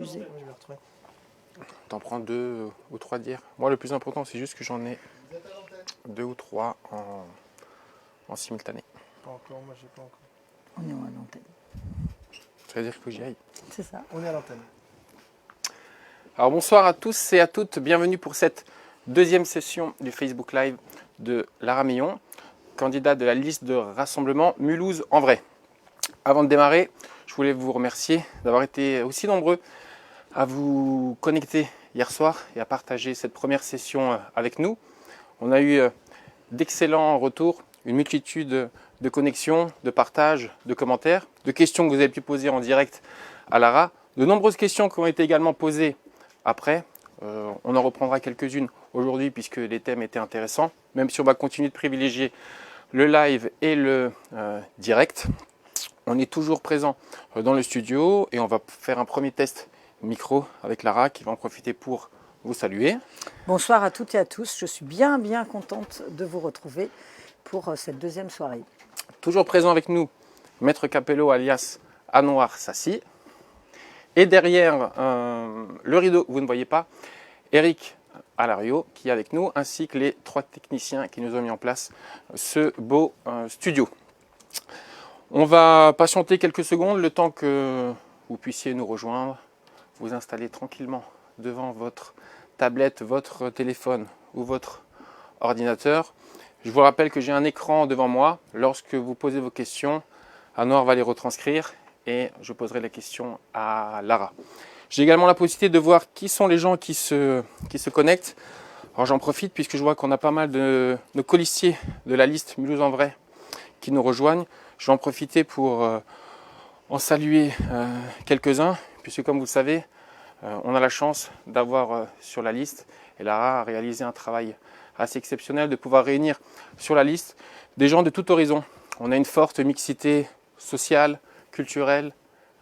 diffuser. T'en prends 2 ou 3 d'hier. Moi, le plus important, c'est juste que j'en ai 2 ou 3 en simultané. Pas encore, moi j'ai pas encore. On est à l'antenne. Ça veut dire que j'y aille. C'est ça. On est à l'antenne. Alors bonsoir à tous et à toutes, bienvenue pour cette deuxième session du Facebook Live de Lara Meillon, candidate de la liste de rassemblement Mulhouse en vrai. Avant de démarrer, je voulais vous remercier d'avoir été aussi nombreux à vous connecter hier soir et à partager cette première session avec nous. On a eu d'excellents retours, une multitude de connexions, de partages, de commentaires, de questions que vous avez pu poser en direct à Lara, de nombreuses questions qui ont été également posées après. On en reprendra quelques-unes aujourd'hui puisque les thèmes étaient intéressants, même si on va continuer de privilégier le live et le direct. On est toujours présent dans le studio et on va faire un premier test micro avec Lara qui va en profiter pour vous saluer. Bonsoir à toutes et à tous. Je suis bien contente de vous retrouver pour cette deuxième soirée. Toujours présent avec nous, Maître Capello alias Anouar Sassi. Et derrière le rideau, vous ne voyez pas, Eric Alario qui est avec nous, ainsi que les 3 techniciens qui nous ont mis en place ce beau studio. On va patienter quelques secondes, le temps que vous puissiez nous rejoindre, vous installer tranquillement devant votre tablette, votre téléphone ou votre ordinateur. Je vous rappelle que j'ai un écran devant moi. Lorsque vous posez vos questions, Anouar va les retranscrire et je poserai les questions à Lara. J'ai également la possibilité de voir qui sont les gens qui se connectent. Alors j'en profite puisque je vois qu'on a pas mal de colistiers de la liste Mulhouse en vrai qui nous rejoignent. Je vais en profiter pour en saluer quelques-uns, puisque comme vous le savez, on a la chance d'avoir sur la liste, et Lara a réalisé un travail assez exceptionnel, de pouvoir réunir sur la liste des gens de tout horizon. On a une forte mixité sociale, culturelle,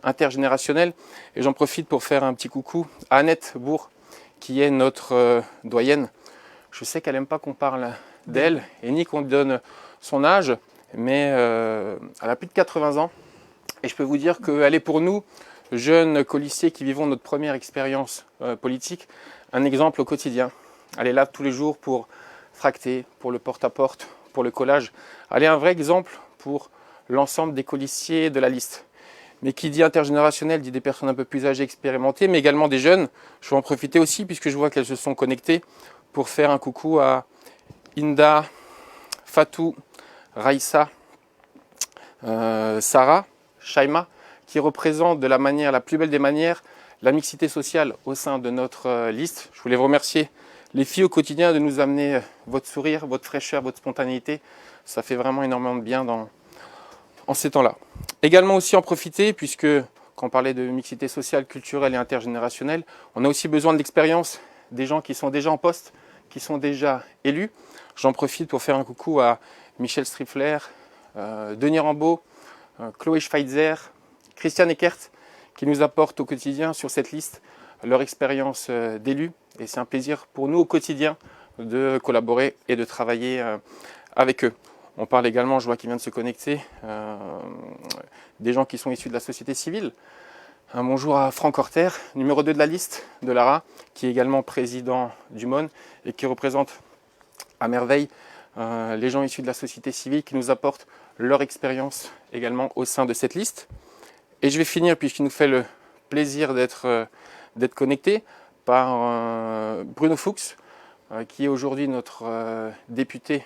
intergénérationnelle, et j'en profite pour faire un petit coucou à Annette Bourg, qui est notre doyenne. Je sais qu'elle n'aime pas qu'on parle d'elle, et ni qu'on donne son âge, mais elle a plus de 80 ans, et je peux vous dire qu'elle est pour nous, jeunes colistiers qui vivons notre première expérience politique, un exemple au quotidien. Elle est là tous les jours pour tracter, pour le porte-à-porte, pour le collage. Elle est un vrai exemple pour l'ensemble des colistiers de la liste. Mais qui dit intergénérationnel dit des personnes un peu plus âgées, expérimentées, mais également des jeunes. Je vais en profiter aussi puisque je vois qu'elles se sont connectées pour faire un coucou à Inda, Fatou, Raïssa, Sarah, Shaima, qui représentent de la manière, la plus belle des manières, la mixité sociale au sein de notre liste. Je voulais vous remercier, les filles, au quotidien, de nous amener votre sourire, votre fraîcheur, votre spontanéité. Ça fait vraiment énormément de bien en ces temps-là. Également aussi en profiter, puisque quand on parlait de mixité sociale, culturelle et intergénérationnelle, on a aussi besoin de l'expérience des gens qui sont déjà en poste, qui sont déjà élus. J'en profite pour faire un coucou à Michel Strifler, Denis Rambaud, Chloé Schweitzer, Christian Eckert, qui nous apportent au quotidien sur cette liste leur expérience d'élus. Et c'est un plaisir pour nous au quotidien de collaborer et de travailler avec eux. On parle également, je vois qu'il vient de se connecter, des gens qui sont issus de la société civile. Un bonjour à Franck Horter, numéro 2 de la liste de Lara, qui est également président du MON et qui représente à merveille les gens issus de la société civile qui nous apportent leur expérience également au sein de cette liste. Et je vais finir, puisqu'il nous fait le plaisir d'être connecté, par Bruno Fuchs, qui est aujourd'hui notre député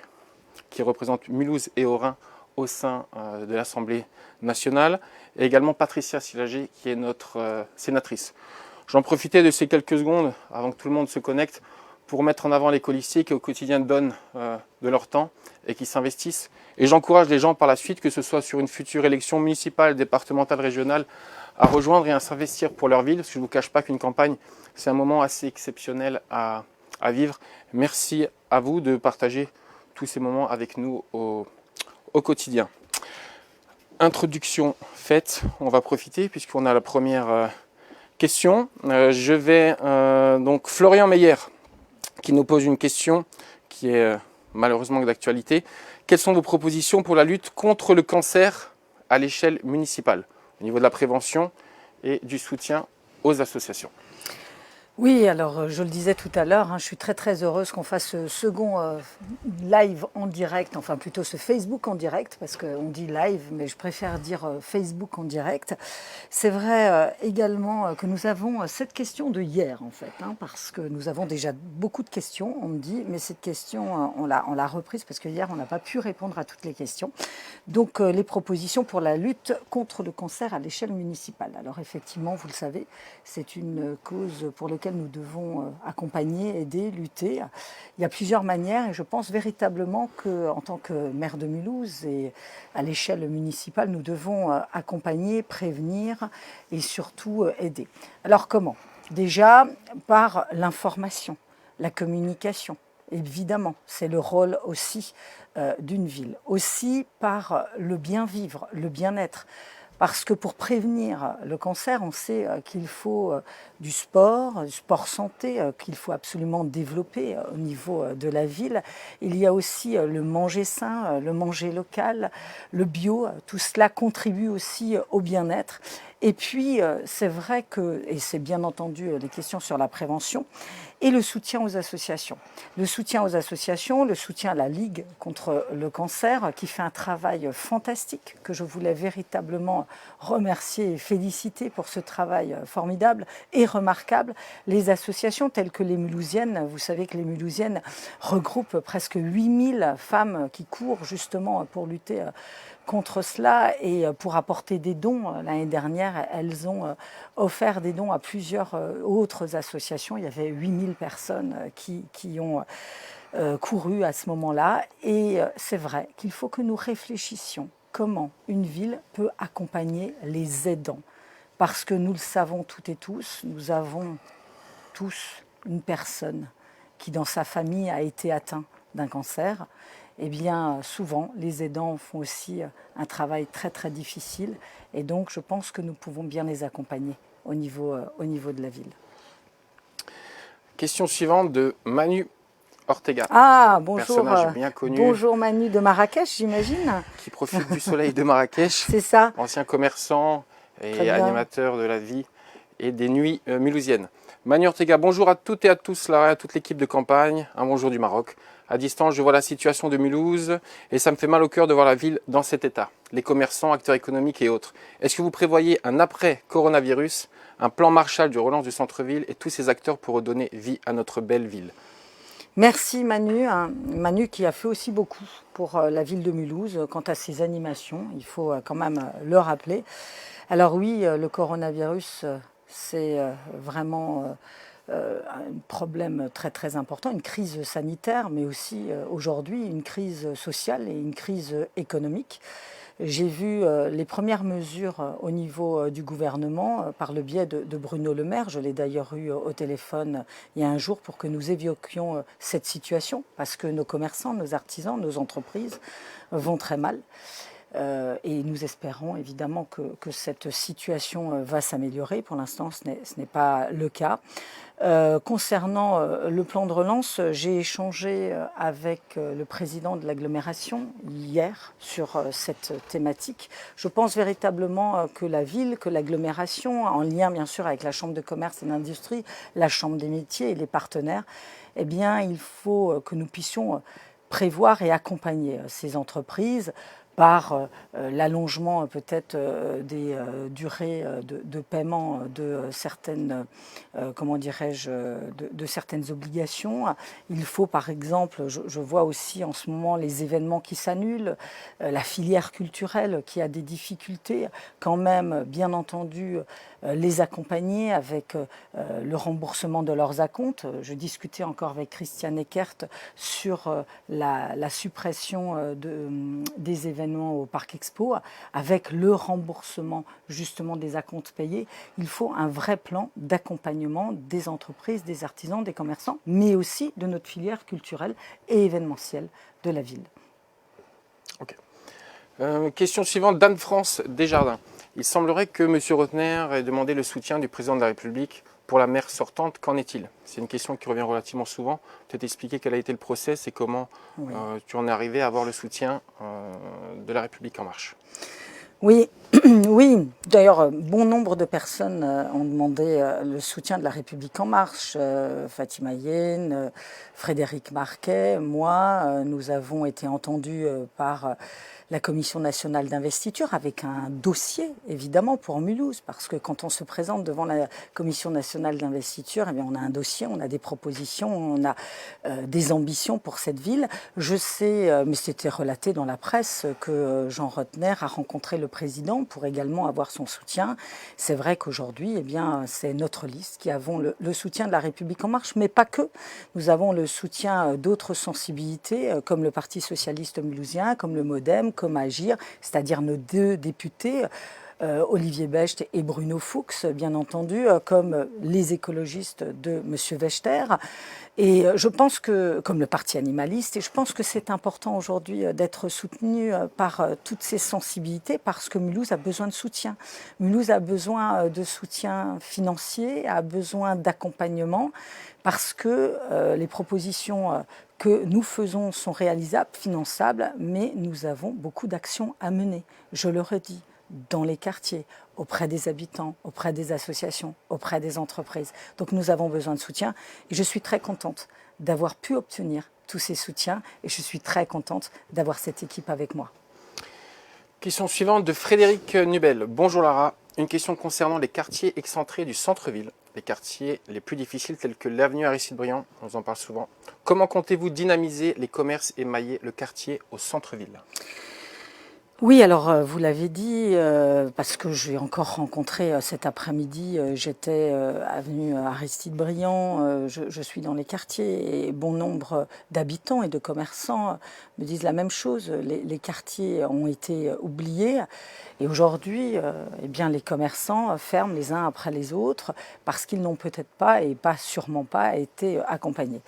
qui représente Mulhouse et Haut-Rhin au sein de l'Assemblée nationale, et également Patricia Silagé, qui est notre sénatrice. J'en profitais de ces quelques secondes, avant que tout le monde se connecte, pour mettre en avant les colistiers qui au quotidien donnent de leur temps et qui s'investissent. Et j'encourage les gens par la suite, que ce soit sur une future élection municipale, départementale, régionale, à rejoindre et à s'investir pour leur ville, parce que je ne vous cache pas qu'une campagne, c'est un moment assez exceptionnel à vivre. Merci à vous de partager tous ces moments avec nous au quotidien. Introduction faite, on va profiter puisqu'on a la première question. Je vais donc Florian Meyer qui nous pose une question qui est malheureusement d'actualité. Quelles sont vos propositions pour la lutte contre le cancer à l'échelle municipale, au niveau de la prévention et du soutien aux associations. Oui, alors je le disais tout à l'heure, je suis très heureuse qu'on fasse ce second live en direct, enfin plutôt ce Facebook en direct, parce qu'on dit live, mais je préfère dire Facebook en direct. C'est vrai également que nous avons cette question de hier, en fait, parce que nous avons déjà beaucoup de questions, on me dit, mais cette question, on l'a reprise parce que hier, on n'a pas pu répondre à toutes les questions. Donc, les propositions pour la lutte contre le cancer à l'échelle municipale. Alors, effectivement, vous le savez, c'est une cause pour laquelle nous devons accompagner, aider, lutter. Il y a plusieurs manières et je pense véritablement qu'en tant que maire de Mulhouse et à l'échelle municipale, nous devons accompagner, prévenir et surtout aider. Alors comment? Déjà par l'information, la communication. Évidemment, c'est le rôle aussi d'une ville. Aussi par le bien vivre, le bien-être. Parce que pour prévenir le cancer, on sait qu'il faut du sport santé, qu'il faut absolument développer au niveau de la ville. Il y a aussi le manger sain, le manger local, le bio. Tout cela contribue aussi au bien-être. Et puis, c'est vrai que, et c'est bien entendu les questions sur la prévention, et le soutien aux associations. Le soutien aux associations, le soutien à la Ligue contre le cancer, qui fait un travail fantastique, que je voulais véritablement remercier et féliciter pour ce travail formidable et remarquable. Les associations telles que les Mulhousiennes, vous savez que les Mulhousiennes regroupent presque 8000 femmes qui courent justement pour lutter contre cela et pour apporter des dons. L'année dernière, elles ont offert des dons à plusieurs autres associations. Il y avait 8000 personnes qui ont couru à ce moment-là. Et c'est vrai qu'il faut que nous réfléchissions comment une ville peut accompagner les aidants. Parce que nous le savons toutes et tous, nous avons tous une personne qui dans sa famille a été atteinte d'un cancer. Eh bien, souvent, les aidants font aussi un travail très difficile. Et donc, je pense que nous pouvons bien les accompagner au niveau de la ville. Question suivante de Manu Ortega. Ah, bonjour. Personnage bien connu. Bonjour Manu de Marrakech, j'imagine. Qui profite du soleil de Marrakech. C'est ça. Ancien commerçant et animateur de la vie et des nuits mulhousiennes. Manu Ortega, bonjour à toutes et à tous, là, à toute l'équipe de campagne. Un bonjour du Maroc. À distance, je vois la situation de Mulhouse et ça me fait mal au cœur de voir la ville dans cet état. Les commerçants, acteurs économiques et autres. Est-ce que vous prévoyez un après-coronavirus, un plan Marshall du relance du centre-ville et tous ces acteurs pour redonner vie à notre belle ville? Merci Manu, Manu qui a fait aussi beaucoup pour la ville de Mulhouse quant à ses animations, il faut quand même le rappeler. Alors oui, le coronavirus, c'est vraiment un problème très important, une crise sanitaire, mais aussi aujourd'hui une crise sociale et une crise économique. J'ai vu les premières mesures au niveau du gouvernement par le biais de Bruno Le Maire. Je l'ai d'ailleurs eu au téléphone il y a un jour pour que nous évoquions cette situation parce que nos commerçants, nos artisans, nos entreprises vont très mal. Et nous espérons évidemment que cette situation va s'améliorer. Pour l'instant, ce n'est pas le cas. Concernant le plan de relance, j'ai échangé avec le président de l'agglomération hier sur cette thématique. Je pense véritablement que la ville, que l'agglomération, en lien bien sûr avec la Chambre de commerce et d'industrie, la Chambre des métiers et les partenaires, eh bien, il faut que nous puissions prévoir et accompagner ces entreprises par l'allongement peut-être des durées de paiement de certaines, de certaines obligations. Il faut par exemple, je vois aussi en ce moment les événements qui s'annulent, la filière culturelle qui a des difficultés, quand même bien entendu les accompagner avec le remboursement de leurs acomptes. Je discutais encore avec Christiane Eckert sur la suppression des événements au Parc Expo, avec le remboursement justement des acomptes payés. Il faut un vrai plan d'accompagnement des entreprises, des artisans, des commerçants, mais aussi de notre filière culturelle et événementielle de la ville. Ok. Question suivante d'Anne-France Desjardins. Il semblerait que M. Rotner ait demandé le soutien du président de la République pour la maire sortante. Qu'en est-il? C'est une question qui revient relativement souvent. Peut-être expliquer quel a été le process et comment tu en es arrivé à avoir le soutien de la République En Marche. Oui, oui. D'ailleurs, bon nombre de personnes ont demandé le soutien de La République En Marche. Fatima Yen, Frédéric Marquet, moi, nous avons été entendus par la Commission nationale d'investiture avec un dossier, évidemment, pour Mulhouse. Parce que quand on se présente devant la Commission nationale d'investiture, eh bien, on a un dossier, on a des propositions, on a des ambitions pour cette ville. Je sais, mais c'était relaté dans la presse, que Jean Rotner a rencontré le président pour également avoir son soutien. C'est vrai qu'aujourd'hui, eh bien, c'est notre liste qui avons le soutien de La République En Marche, mais pas que. Nous avons le soutien d'autres sensibilités, comme le Parti socialiste mulhousien, comme le MoDem, comme Agir, c'est-à-dire nos 2 députés, Olivier Becht et Bruno Fuchs, bien entendu, comme les écologistes de M. Wechter. Et je pense que, comme le Parti animaliste, et je pense que c'est important aujourd'hui d'être soutenu par toutes ces sensibilités parce que Mulhouse a besoin de soutien. Mulhouse a besoin de soutien financier, a besoin d'accompagnement parce que les propositions que nous faisons sont réalisables, finançables, mais nous avons beaucoup d'actions à mener. Je le redis, dans les quartiers, auprès des habitants, auprès des associations, auprès des entreprises. Donc nous avons besoin de soutien et je suis très contente d'avoir pu obtenir tous ces soutiens et je suis très contente d'avoir cette équipe avec moi. Question suivante de Frédéric Nubel. Bonjour Lara, une question concernant les quartiers excentrés du centre-ville, les quartiers les plus difficiles tels que l'avenue Aristide-Briand, on vous en parle souvent. Comment comptez-vous dynamiser les commerces et mailler le quartier au centre-ville ? Oui, alors vous l'avez dit, parce que j'ai encore rencontré cet après-midi, j'étais avenue Aristide-Briand, je suis dans les quartiers et bon nombre d'habitants et de commerçants me disent la même chose. Les quartiers ont été oubliés et aujourd'hui, eh bien, les commerçants ferment les uns après les autres parce qu'ils n'ont peut-être pas et pas sûrement pas été accompagnés.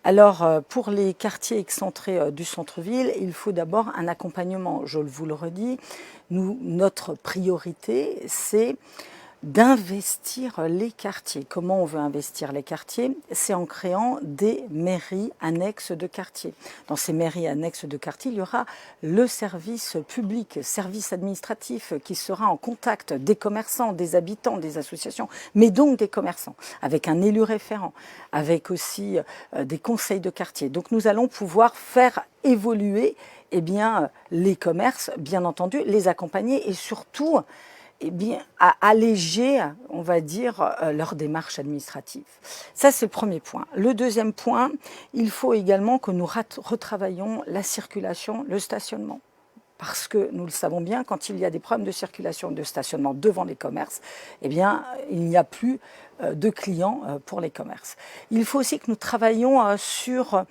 Alors, pour les quartiers excentrés du centre-ville, il faut d'abord un accompagnement. Je vous le redis, notre priorité, c'est d'investir les quartiers. Comment on veut investir les quartiers? C'est en créant des mairies annexes de quartier. Dans ces mairies annexes de quartier, il y aura le service public, service administratif qui sera en contact des commerçants, des habitants, des associations, mais donc des commerçants, avec un élu référent, avec aussi des conseils de quartier. Donc nous allons pouvoir faire évoluer eh bien, les commerces, bien entendu, les accompagner et surtout eh bien, à alléger, on va dire, leur démarche administrative. Ça, c'est le premier point. Le deuxième point, il faut également que nous retravaillions la circulation, le stationnement. Parce que nous le savons bien, quand il y a des problèmes de circulation, de stationnement devant les commerces, eh bien, il n'y a plus de clients pour les commerces. Il faut aussi que nous travaillions sur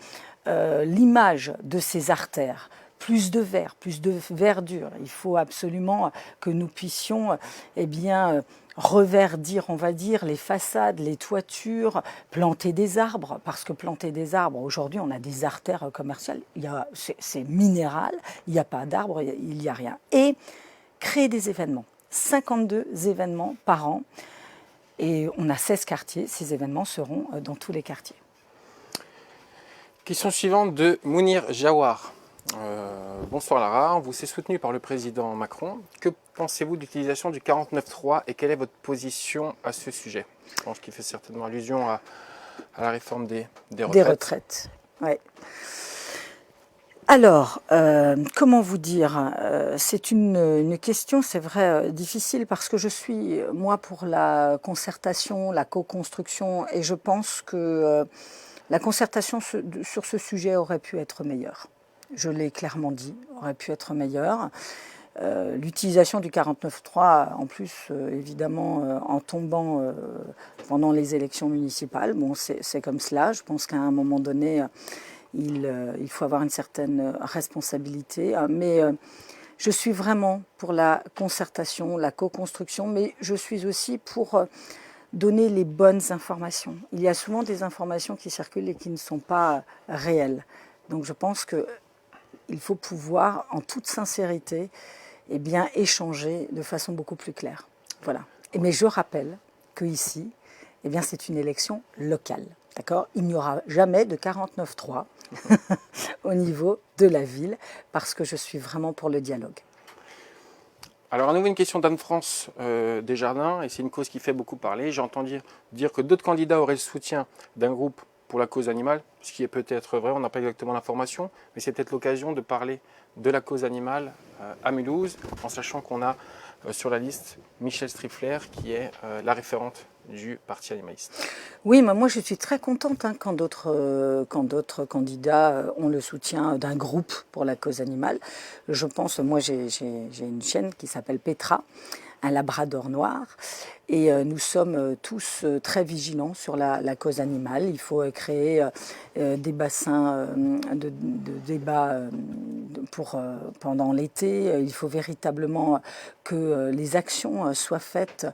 l'image de ces artères. Plus de vert, plus de verdure. Il faut absolument que nous puissions eh bien, reverdir, on va dire, les façades, les toitures, planter des arbres, parce que planter des arbres, aujourd'hui, on a des artères commerciales, c'est minéral, il n'y a pas d'arbres, il n'y a rien. Et créer des événements, 52 événements par an, et on a 16 quartiers, ces événements seront dans tous les quartiers. Question suivante de Mounir Jawar. Bonsoir Lara, vous êtes soutenu par le président Macron. Que pensez-vous de l'utilisation du 49.3 et quelle est votre position à ce sujet? Je pense qu'il fait certainement allusion à la réforme des retraites. Des retraites, oui. Alors, comment vous dire? C'est une question, c'est vrai, difficile parce que je suis, moi, pour la concertation, la co-construction et je pense que la concertation sur ce sujet aurait pu être meilleure. Je l'ai clairement dit, aurait pu être meilleure. L'utilisation du 49.3, en plus, évidemment, en tombant pendant les élections municipales, bon, c'est comme cela. Je pense qu'à un moment donné, il faut avoir une certaine responsabilité. Mais je suis vraiment pour la concertation, la co-construction, mais je suis aussi pour donner les bonnes informations. Il y a souvent des informations qui circulent et qui ne sont pas réelles. Donc je pense qu'il faut pouvoir, en toute sincérité, eh bien, échanger de façon beaucoup plus claire. Voilà. Mais je rappelle qu'ici, eh bien, c'est une élection locale. D'accord ? Il n'y aura jamais de 49.3 au niveau de la ville, parce que je suis vraiment pour le dialogue. Alors à nouveau une question d'Anne-France Desjardins, et c'est une cause qui fait beaucoup parler. J'ai entendu dire que d'autres candidats auraient le soutien d'un groupe pour la cause animale, ce qui est peut-être vrai, on n'a pas exactement l'information, mais c'est peut-être l'occasion de parler de la cause animale à Mulhouse, en sachant qu'on a sur la liste Michel Strifler, qui est la référente du parti animaliste. Oui, mais moi je suis très contente quand d'autres candidats ont le soutien d'un groupe pour la cause animale. Je pense, moi j'ai une chienne qui s'appelle Petra, un labrador noir, et nous sommes tous très vigilants sur la cause animale. Il faut créer des bassins de débat pendant l'été. Il faut véritablement que les actions soient faites,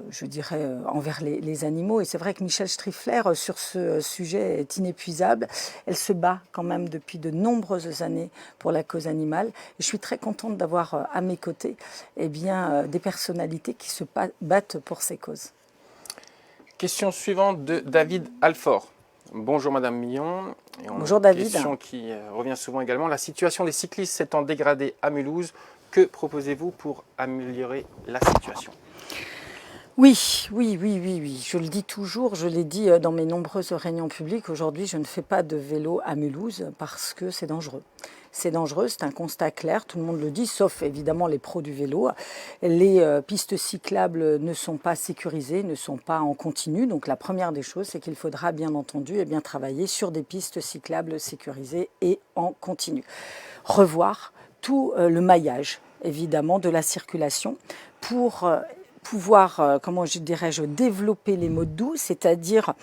je dirais, envers les animaux. Et c'est vrai que Michel Strifler, sur ce sujet, est inépuisable. Elle se bat quand même depuis de nombreuses années pour la cause animale. Et je suis très contente d'avoir à mes côtés des personnalités qui se battent pour ces causes. Question suivante de David Alfort. Bonjour Madame Millon. Bonjour David. Question qui revient souvent également. La situation des cyclistes s'étant dégradée à Mulhouse, que proposez-vous pour améliorer la situation ? Oui. Je le dis toujours, je l'ai dit dans mes nombreuses réunions publiques. Aujourd'hui, je ne fais pas de vélo à Mulhouse parce que c'est dangereux. C'est dangereux, c'est un constat clair, tout le monde le dit, sauf évidemment les pros du vélo. Les pistes cyclables ne sont pas sécurisées, ne sont pas en continu. Donc la première des choses, c'est qu'il faudra bien entendu travailler sur des pistes cyclables sécurisées et en continu. Revoir tout le maillage, évidemment, de la circulation pour pouvoir, développer les modes doux, c'est-à-dire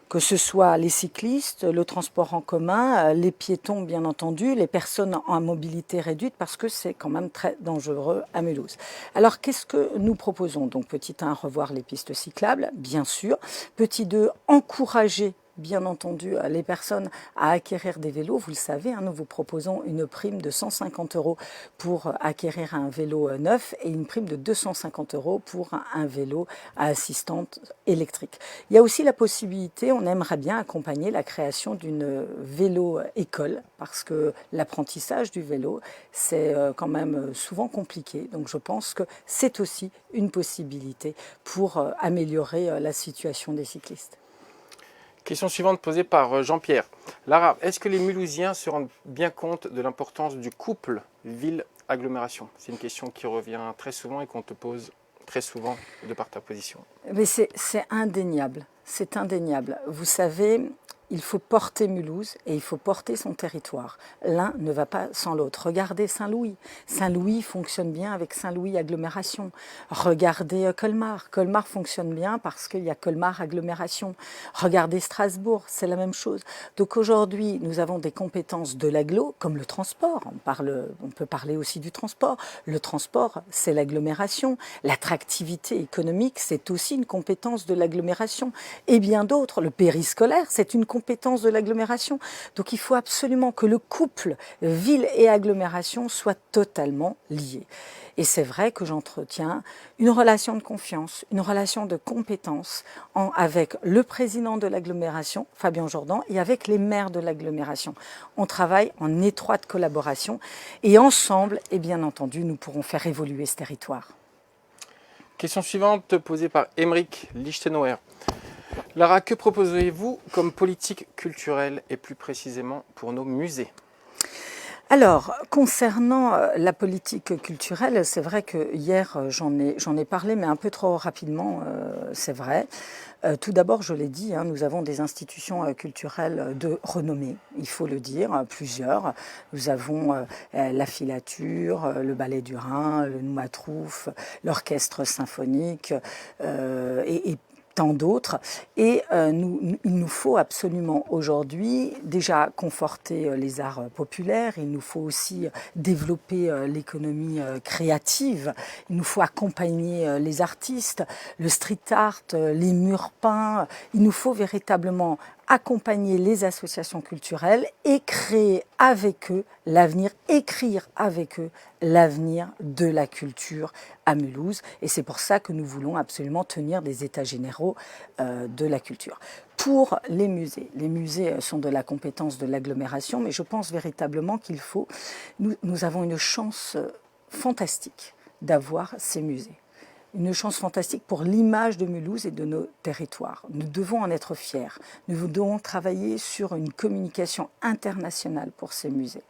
que ce soit les cyclistes, le transport en commun, les piétons bien entendu, les personnes en mobilité réduite, parce que c'est quand même très dangereux à Mulhouse. Alors qu'est-ce que nous proposons ? Donc petit 1, revoir les pistes cyclables, bien sûr. Petit 2, encourager bien entendu les personnes à acquérir des vélos. Vous le savez, nous vous proposons une prime de 150 € pour acquérir un vélo neuf et une prime de 250 € pour un vélo à assistante électrique. Il y a aussi la possibilité, on aimerait bien accompagner la création d'une vélo-école parce que l'apprentissage du vélo, c'est quand même souvent compliqué. Donc je pense que c'est aussi une possibilité pour améliorer la situation des cyclistes. Question suivante posée par Jean-Pierre. Lara, est-ce que les Mulhousiens se rendent bien compte de l'importance du couple ville-agglomération ? C'est une question qui revient très souvent et qu'on te pose très souvent de par ta position. Mais c'est indéniable, c'est indéniable. Vous savez, il faut porter Mulhouse et il faut porter son territoire. L'un ne va pas sans l'autre. Regardez Saint-Louis. Saint-Louis fonctionne bien avec Saint-Louis agglomération. Regardez Colmar. Colmar fonctionne bien parce qu'il y a Colmar agglomération. Regardez Strasbourg, c'est la même chose. Donc aujourd'hui, nous avons des compétences de l'agglo, comme le transport. On peut parler aussi du transport. Le transport, c'est l'agglomération. L'attractivité économique, c'est aussi une compétence de l'agglomération. Et bien d'autres. Le périscolaire, c'est une compétence de l'agglomération. Donc il faut absolument que le couple ville et agglomération soit totalement lié. Et c'est vrai que j'entretiens une relation de confiance, une relation de compétence avec le président de l'agglomération, Fabien Jourdan, et avec les maires de l'agglomération. On travaille en étroite collaboration et ensemble, et bien entendu, nous pourrons faire évoluer ce territoire. Question suivante posée par Émeric Lichtenauer. Lara, que proposez-vous comme politique culturelle et plus précisément pour nos musées ? Alors, concernant la politique culturelle, c'est vrai que hier j'en ai parlé, mais un peu trop rapidement, c'est vrai. Tout d'abord, je l'ai dit, nous avons des institutions culturelles de renommée, il faut le dire, plusieurs. Nous avons la Filature, le Ballet du Rhin, le Noumatrouf, l'Orchestre symphonique et tant d'autres. Et il nous faut absolument aujourd'hui déjà conforter les arts populaires, il nous faut aussi développer l'économie créative, il nous faut accompagner les artistes, le street art, les murs peints, il nous faut véritablement accompagner les associations culturelles et créer avec eux l'avenir, écrire avec eux l'avenir de la culture à Mulhouse. Et c'est pour ça que nous voulons absolument tenir des états généraux de la culture. Pour les musées sont de la compétence de l'agglomération, mais je pense véritablement qu'il faut... Nous avons une chance fantastique d'avoir ces musées. Une chance fantastique pour l'image de Mulhouse et de nos territoires. Nous devons en être fiers. Nous devons travailler sur une communication internationale pour ces musées.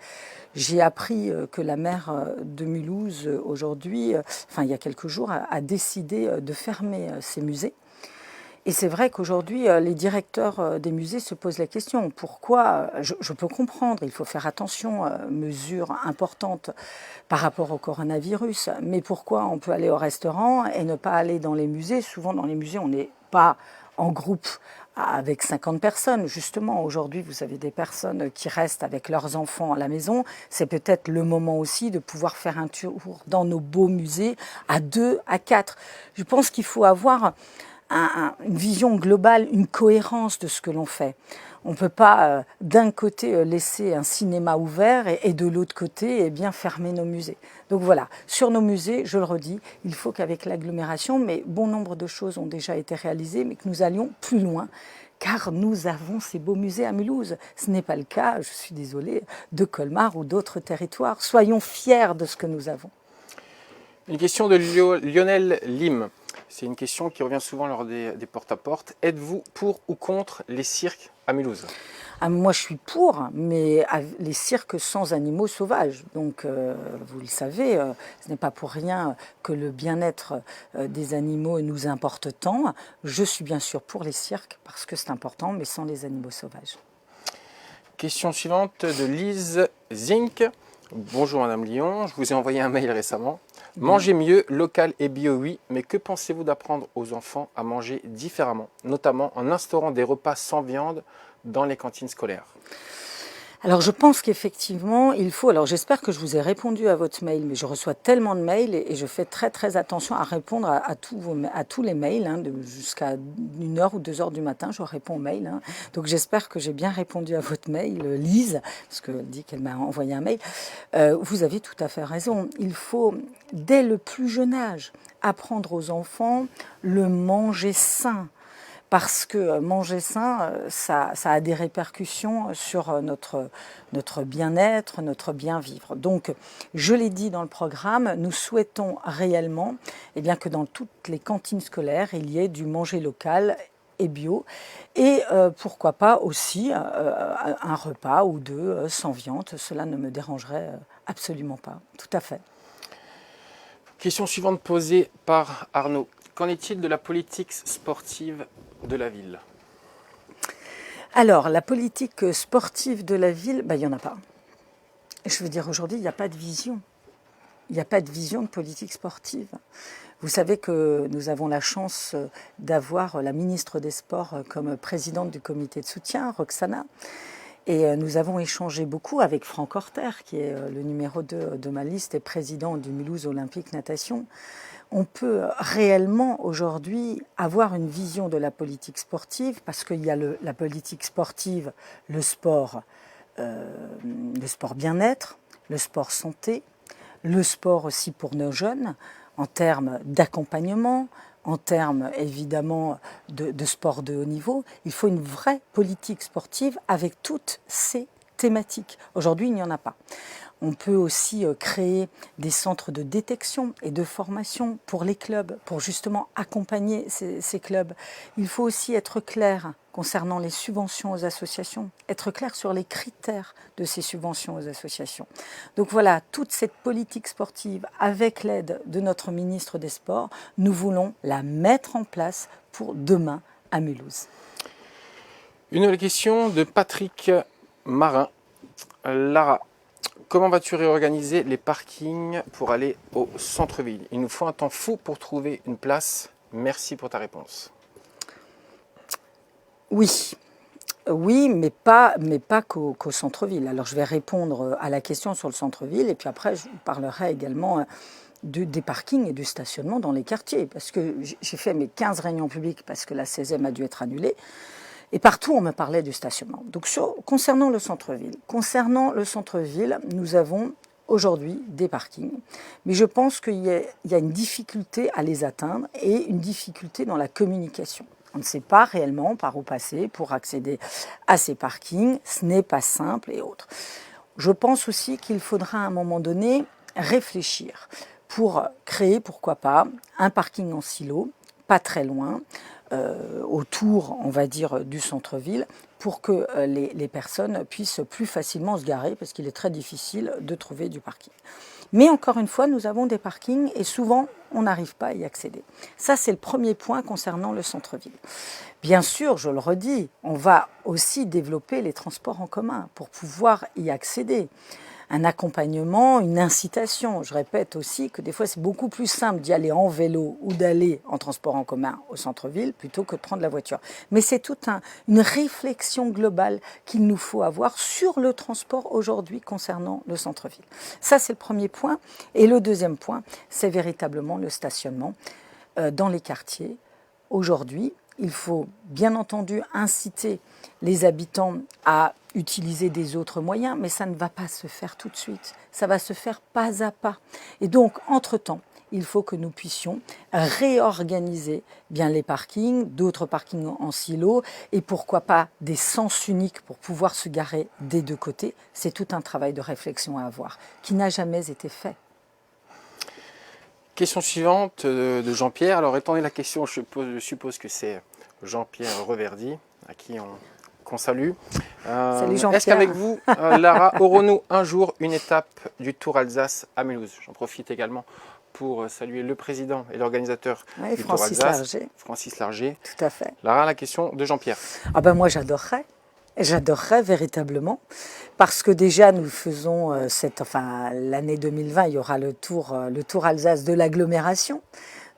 J'ai appris que la maire de Mulhouse, aujourd'hui, il y a quelques jours, a décidé de fermer ces musées. Et c'est vrai qu'aujourd'hui, les directeurs des musées se posent la question. Pourquoi je peux comprendre, il faut faire attention, mesures importantes par rapport au coronavirus, mais pourquoi on peut aller au restaurant et ne pas aller dans les musées? Souvent, dans les musées, on n'est pas en groupe avec 50 personnes. Justement, aujourd'hui, vous avez des personnes qui restent avec leurs enfants à la maison. C'est peut-être le moment aussi de pouvoir faire un tour dans nos beaux musées à 2, à 4. Je pense qu'il faut avoir une vision globale, une cohérence de ce que l'on fait. On ne peut pas d'un côté laisser un cinéma ouvert et de l'autre côté fermer nos musées. Donc voilà, sur nos musées, je le redis, il faut qu'avec l'agglomération, mais bon nombre de choses ont déjà été réalisées, mais que nous allions plus loin, car nous avons ces beaux musées à Mulhouse. Ce n'est pas le cas, je suis désolée, de Colmar ou d'autres territoires. Soyons fiers de ce que nous avons. Une question de Lionel Lim. C'est une question qui revient souvent lors des porte-à-porte. Êtes-vous pour ou contre les cirques à Mulhouse? Moi, je suis pour, mais les cirques sans animaux sauvages. Donc, vous le savez, ce n'est pas pour rien que le bien-être des animaux nous importe tant. Je suis bien sûr pour les cirques, parce que c'est important, mais sans les animaux sauvages. Question suivante de Lise Zink. Bonjour Madame Lyon, je vous ai envoyé un mail récemment. Manger mieux, local et bio, oui, mais que pensez-vous d'apprendre aux enfants à manger différemment, notamment en instaurant des repas sans viande dans les cantines scolaires? Alors je pense qu'effectivement, il faut... Alors j'espère que je vous ai répondu à votre mail, mais je reçois tellement de mails et je fais très très attention à répondre à tous les mails, jusqu'à 1h ou 2h du matin, je réponds aux mails. Donc j'espère que j'ai bien répondu à votre mail, Lise, parce qu'elle dit qu'elle m'a envoyé un mail. Vous avez tout à fait raison. Il faut, dès le plus jeune âge, apprendre aux enfants le manger sain. Parce que manger sain, ça a des répercussions sur notre bien-être, notre bien-vivre. Donc, je l'ai dit dans le programme, nous souhaitons réellement que dans toutes les cantines scolaires, il y ait du manger local et bio. Et pourquoi pas aussi un repas ou deux sans viande. Cela ne me dérangerait absolument pas. Tout à fait. Question suivante posée par Arnaud. Qu'en est-il de la politique sportive de la ville? Alors, la politique sportive de la ville, il n'y en a pas. Je veux dire, aujourd'hui, il n'y a pas de vision. Il n'y a pas de vision de politique sportive. Vous savez que nous avons la chance d'avoir la ministre des Sports comme présidente du comité de soutien, Roxana. Et nous avons échangé beaucoup avec Franck Horter, qui est le numéro 2 de ma liste et président du Mulhouse Olympique Natation. On peut réellement aujourd'hui avoir une vision de la politique sportive parce qu'il y a la politique sportive, le sport bien-être, le sport santé, le sport aussi pour nos jeunes en termes d'accompagnement, en termes évidemment de sport de haut niveau. Il faut une vraie politique sportive avec toutes ces thématiques. Aujourd'hui, il n'y en a pas. On peut aussi créer des centres de détection et de formation pour les clubs, pour justement accompagner ces clubs. Il faut aussi être clair concernant les subventions aux associations, être clair sur les critères de ces subventions aux associations. Donc voilà, toute cette politique sportive, avec l'aide de notre ministre des Sports, nous voulons la mettre en place pour demain à Mulhouse. Une nouvelle question de Patrick Marin. Lara, comment vas-tu réorganiser les parkings pour aller au centre-ville? Il nous faut un temps fou pour trouver une place. Merci pour ta réponse. Oui, mais pas qu'au centre-ville. Alors je vais répondre à la question sur le centre-ville et puis après je vous parlerai également des parkings et du stationnement dans les quartiers. Parce que j'ai fait mes 15 réunions publiques parce que la 16e a dû être annulée. Et partout, on me parlait du stationnement. Donc, concernant le centre-ville, nous avons aujourd'hui des parkings. Mais je pense qu'il y a une difficulté à les atteindre et une difficulté dans la communication. On ne sait pas réellement par où passer pour accéder à ces parkings. Ce n'est pas simple et autres. Je pense aussi qu'il faudra à un moment donné réfléchir. pour créer, pourquoi pas, un parking en silo, pas très loin, autour, on va dire, du centre-ville, pour que les personnes puissent plus facilement se garer, parce qu'il est très difficile de trouver du parking. Mais encore une fois, nous avons des parkings et souvent, on n'arrive pas à y accéder. Ça, c'est le premier point concernant le centre-ville. Bien sûr, je le redis, on va aussi développer les transports en commun pour pouvoir y accéder. Un accompagnement, une incitation. Je répète aussi que des fois, c'est beaucoup plus simple d'y aller en vélo ou d'aller en transport en commun au centre-ville plutôt que de prendre la voiture. Mais c'est toute une réflexion globale qu'il nous faut avoir sur le transport aujourd'hui concernant le centre-ville. Ça, c'est le premier point. Et le deuxième point, c'est véritablement le stationnement dans les quartiers. Aujourd'hui, il faut bien entendu inciter les habitants à utiliser des autres moyens, mais ça ne va pas se faire tout de suite. Ça va se faire pas à pas. Et donc, entre-temps, il faut que nous puissions réorganiser bien les parkings, d'autres parkings en silo, et pourquoi pas des sens uniques pour pouvoir se garer des deux côtés. C'est tout un travail de réflexion à avoir, qui n'a jamais été fait. Question suivante de Jean-Pierre. Alors, étant donné la question, je suppose que c'est Jean-Pierre Reverdy, à qui qu'on salue. Salut Jean-Pierre. Est-ce qu'avec vous, Lara, aurons-nous un jour une étape du Tour Alsace à Mulhouse? J'en profite également pour saluer le président et l'organisateur du Tour Alsace, Francis Larger. Tout à fait. Lara, la question de Jean-Pierre. Ah ben moi, j'adorerais. J'adorerais véritablement, parce que déjà nous faisons l'année 2020, il y aura le tour Alsace de l'agglomération.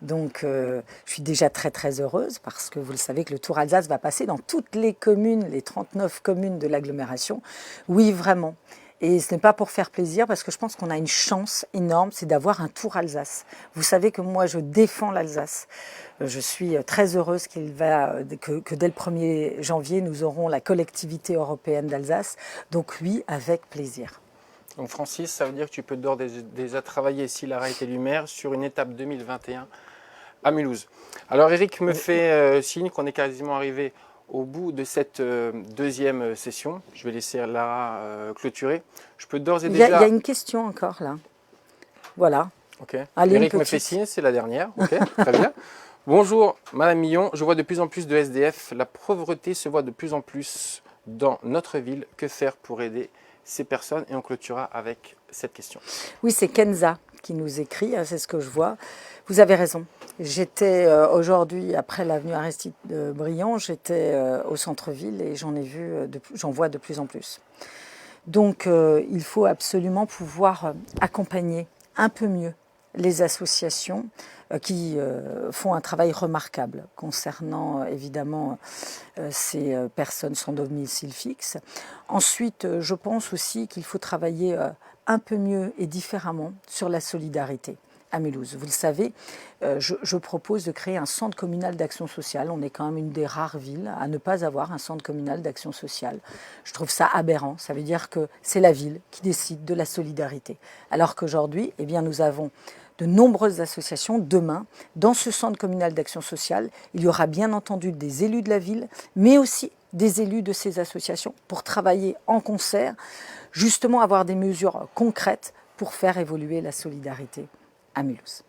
Donc je suis déjà très très heureuse parce que vous le savez que le Tour Alsace va passer dans toutes les communes, les 39 communes de l'agglomération. Oui, vraiment. Et ce n'est pas pour faire plaisir, parce que je pense qu'on a une chance énorme, c'est d'avoir un Tour Alsace. Vous savez que moi, je défends l'Alsace. Je suis très heureuse que dès le 1er janvier, nous aurons la collectivité européenne d'Alsace. Donc oui, avec plaisir. Donc Francis, ça veut dire que tu peux déjà travailler, si Lara est élue maire, sur une étape 2021 à Mulhouse. Alors Eric me fait signe qu'on est quasiment arrivé au bout de cette deuxième session. Je vais laisser Lara clôturer. Je peux d'ores et déjà... Il y a une question encore là. Voilà. Ok. Allez, Eric me fait signe, c'est la dernière. Ok, très bien. Bonjour Madame Millon, je vois de plus en plus de SDF. La pauvreté se voit de plus en plus dans notre ville. Que faire pour aider ces personnes? Et on clôturera avec cette question. Oui, c'est Kenza qui nous écrit, c'est ce que je vois. Vous avez raison. J'étais aujourd'hui, après l'avenue Aristide Briand, j'étais au centre-ville et j'en vois de plus en plus. Donc il faut absolument pouvoir accompagner un peu mieux les associations qui font un travail remarquable concernant évidemment ces personnes sans domicile fixe. Ensuite, je pense aussi qu'il faut travailler un peu mieux et différemment sur la solidarité à Mulhouse. Vous le savez, je propose de créer un centre communal d'action sociale. On est quand même une des rares villes à ne pas avoir un centre communal d'action sociale. Je trouve ça aberrant. Ça veut dire que c'est la ville qui décide de la solidarité. Alors qu'aujourd'hui, eh bien, nous avons de nombreuses associations. Demain, dans ce centre communal d'action sociale, il y aura bien entendu des élus de la ville, mais aussi des élus de ces associations pour travailler en concert, justement avoir des mesures concrètes pour faire évoluer la solidarité à Mulhouse.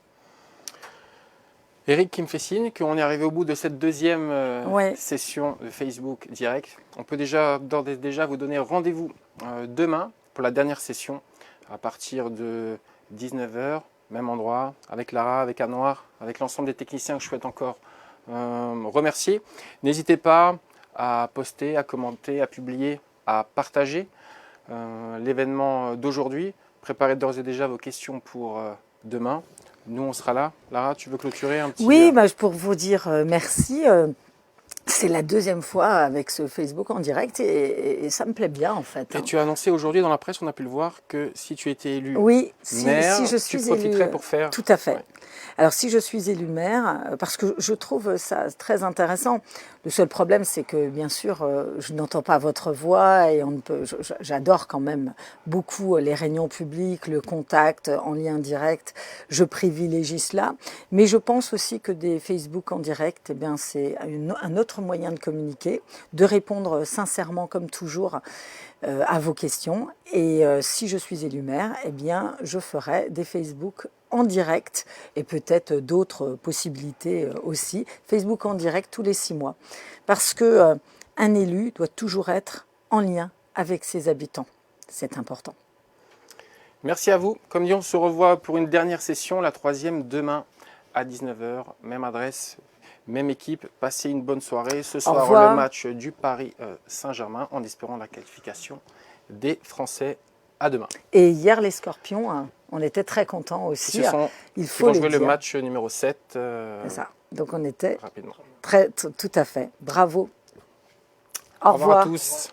Eric qui me fait signe qu'on est arrivé au bout de cette deuxième session de Facebook Direct. On peut d'ores et déjà vous donner rendez-vous demain pour la dernière session à partir de 19h, même endroit, avec Lara, avec Anouar, avec l'ensemble des techniciens que je souhaite encore remercier. N'hésitez pas à poster, à commenter, à publier, à partager l'événement d'aujourd'hui. Préparez d'ores et déjà vos questions pour demain. Nous, on sera là. Lara, tu veux clôturer un petit... Oui, pour vous dire merci. C'est la deuxième fois avec ce Facebook en direct et ça me plaît bien en fait. Et tu as annoncé aujourd'hui dans la presse, on a pu le voir, que si tu étais élu maire, si je suis tu profiterais élue, pour faire... Tout à fait. Ouais. Alors si je suis élue maire, parce que je trouve ça très intéressant, le seul problème c'est que bien sûr je n'entends pas votre voix et j'adore quand même beaucoup les réunions publiques, le contact en lien direct, je privilégie cela, mais je pense aussi que des Facebook en direct, eh bien, c'est un autre moyen de communiquer, de répondre sincèrement comme toujours à vos questions et si je suis élue maire, eh bien je ferai des Facebook en direct et peut-être d'autres possibilités aussi. Facebook en direct tous les 6 mois. Parce que un élu doit toujours être en lien avec ses habitants. C'est important. Merci à vous. Comme dit, on se revoit pour une dernière session, la 3e demain à 19 h. Même adresse, même équipe. Passez une bonne soirée. Ce soir, le match du Paris Saint-Germain en espérant la qualification des Français. À demain. Et hier, les Scorpions, hein, on était très contents aussi. Ils vont jouer le match numéro 7. C'est ça. Donc on était rapidement. tout à fait. Bravo. Au revoir à tous.